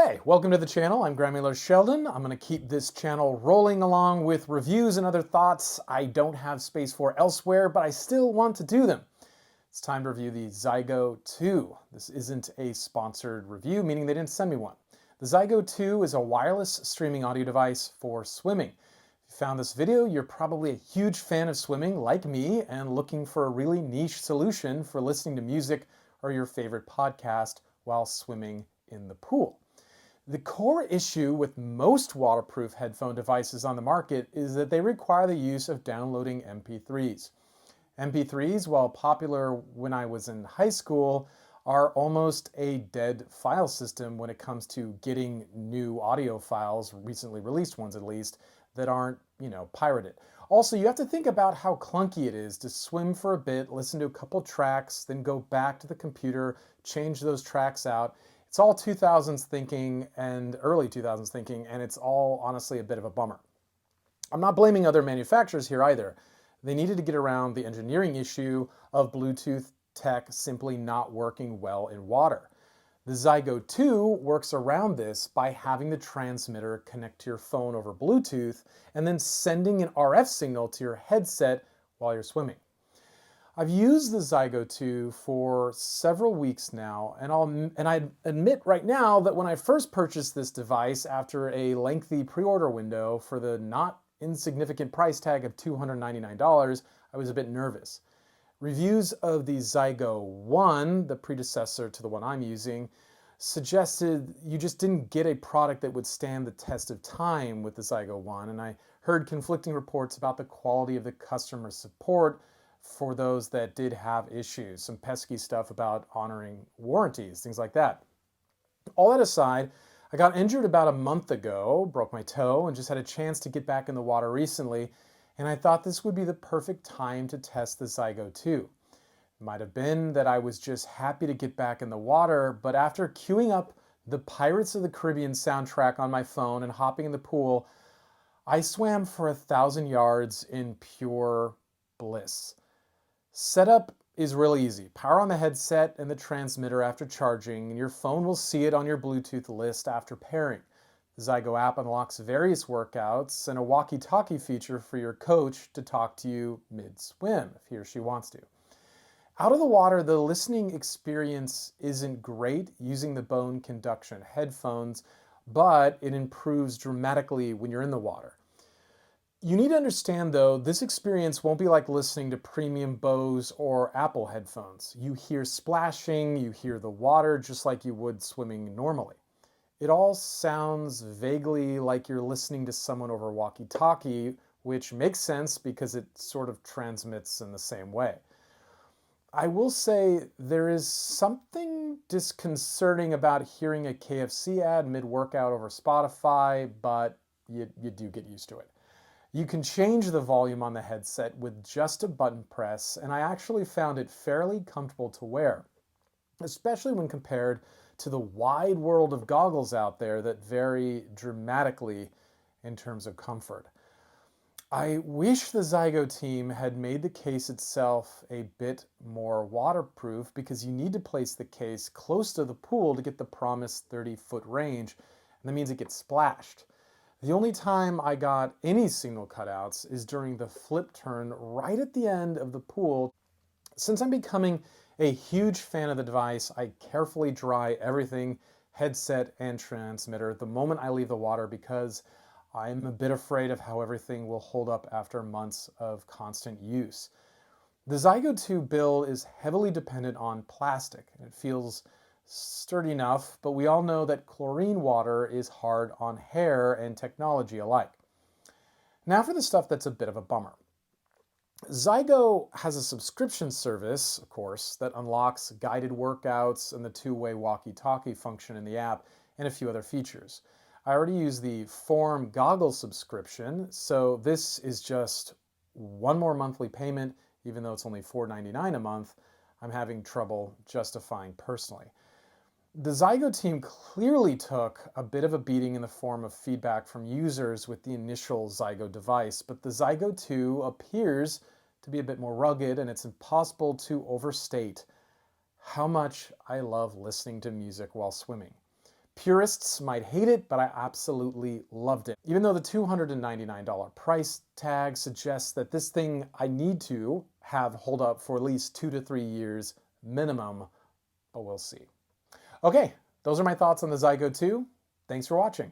Hey, welcome to the channel. I'm Gramular Sheldon. I'm going to keep this channel rolling along with reviews and other thoughts I don't have space for elsewhere, but I still want to do them. It's time to review the Zygo 2. This isn't a sponsored review, meaning they didn't send me one. The Zygo 2 is a wireless streaming audio device for swimming. If you found this video, you're probably a huge fan of swimming like me and looking for a really niche solution for listening to music or your favorite podcast while swimming in the pool. The core issue with most waterproof headphone devices on the market is that they require the use of downloading MP3s. MP3s, while popular when I was in high school, are almost a dead file system when it comes to getting new audio files, recently released ones at least, that aren't, pirated. Also, you have to think about how clunky it is to swim for a bit, listen to a couple tracks, then go back to the computer, change those tracks out. It's all 2000s thinking and early 2000s thinking, and it's all honestly a bit of a bummer. I'm not blaming other manufacturers here either. They needed to get around the engineering issue of Bluetooth tech simply not working well in water. The Zygo 2 works around this by having the transmitter connect to your phone over Bluetooth and then sending an RF signal to your headset while you're swimming. I've used the Zygo 2 for several weeks now, and I admit right now that when I first purchased this device after a lengthy pre-order window for the not insignificant price tag of $299, I was a bit nervous. Reviews of the Zygo 1, the predecessor to the one I'm using, suggested you just didn't get a product that would stand the test of time with the Zygo 1, and I heard conflicting reports about the quality of the customer support for those that did have issues, some pesky stuff about honoring warranties, things like that. All that aside, I got injured about a month ago, broke my toe, and just had a chance to get back in the water recently, and I thought this would be the perfect time to test the Zygo 2. It might have been that I was just happy to get back in the water, but after queuing up the Pirates of the Caribbean soundtrack on my phone and hopping in the pool, I swam for 1,000 yards in pure bliss. Setup is really easy. Power on the headset and the transmitter after charging, and your phone will see it on your Bluetooth list after pairing. The Zygo app unlocks various workouts and a walkie-talkie feature for your coach to talk to you mid-swim if he or she wants to. Out of the water, the listening experience isn't great using the bone conduction headphones, but it improves dramatically when you're in the water. You need to understand, though, this experience won't be like listening to premium Bose or Apple headphones. You hear splashing, you hear the water just like you would swimming normally. It all sounds vaguely like you're listening to someone over walkie-talkie, which makes sense because it sort of transmits in the same way. I will say there is something disconcerting about hearing a KFC ad mid-workout over Spotify, but you do get used to it. You can change the volume on the headset with just a button press, and I actually found it fairly comfortable to wear, especially when compared to the wide world of goggles out there that vary dramatically in terms of comfort. I wish the Zygo team had made the case itself a bit more waterproof because you need to place the case close to the pool to get the promised 30-foot range, and that means it gets splashed. The only time I got any signal cutouts is during the flip turn right at the end of the pool. Since I'm becoming a huge fan of the device, I carefully dry everything, headset and transmitter, the moment I leave the water because I'm a bit afraid of how everything will hold up after months of constant use. The Zygo 2 build is heavily dependent on plastic. It feels sturdy enough, but we all know that chlorine water is hard on hair and technology alike. Now for the stuff that's a bit of a bummer. Zygo has a subscription service, of course, that unlocks guided workouts and the two-way walkie-talkie function in the app and a few other features. I already use the Form Goggle subscription, so this is just one more monthly payment, even though it's only $4.99 a month. I'm having trouble justifying personally. The Zygo team clearly took a bit of a beating in the form of feedback from users with the initial Zygo device, but the Zygo 2 appears to be a bit more rugged, and it's impossible to overstate how much I love listening to music while swimming. Purists might hate it, but I absolutely loved it. Even though the $299 price tag suggests that this thing I need to have hold up for at least 2 to 3 years minimum, but we'll see. Okay, those are my thoughts on the Zygo 2. Thanks for watching.